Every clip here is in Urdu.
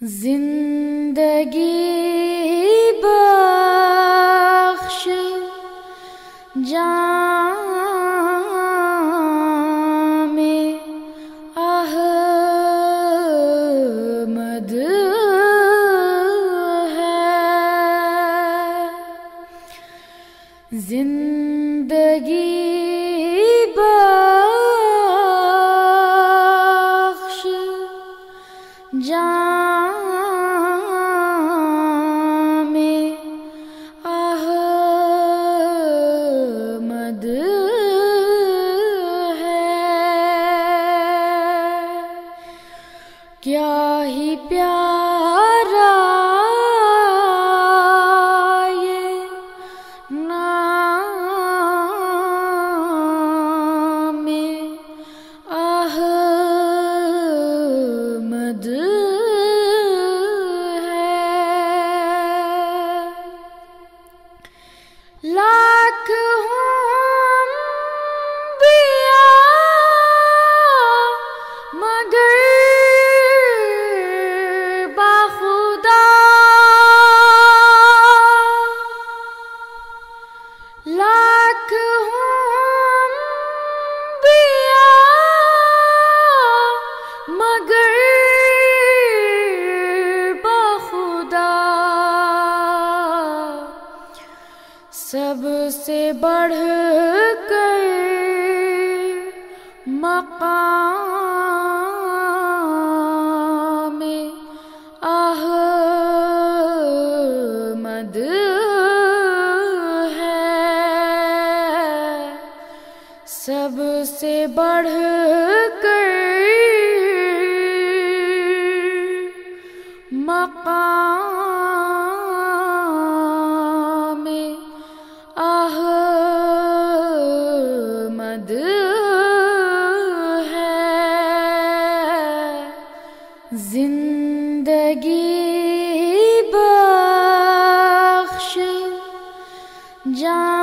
زندگی بخش جام احمد ہے، زندگی بخش جام احمد ہے، کیا ہی پیارا یہ نام احمد لاکھ ہوں بیا مگر بخدا، لاکھ ہوں بیا مگر بخدا، سب سے بڑھ کر مقام احمد ہے، سب سے بڑھ کر مقام احمد ہے، زندگی بخش جام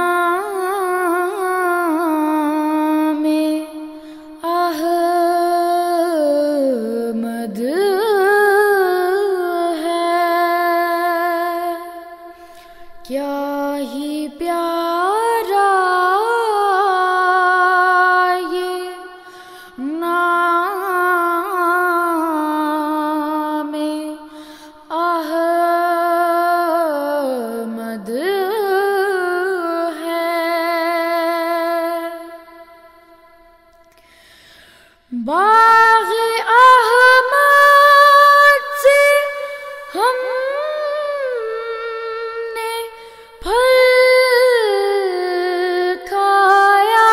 احمد ہے، کیا ہی پیارا یہ نام احمد ہے، باغ احمد سے ہم نے پھل کھایا،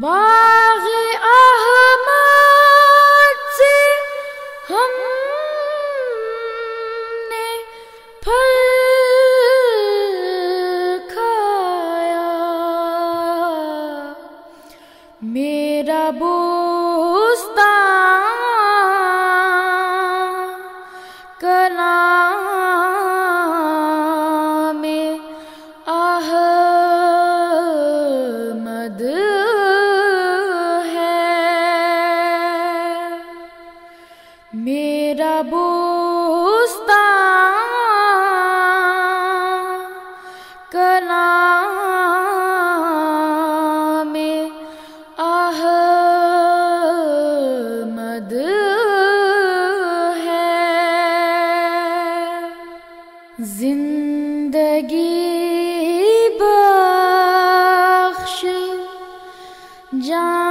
باغ احمد سے ہم نے پھل کھایا، میرا بوستان کلام احمد ہے، میرا بوستان کلام احمد ہے، زندگی بخش جان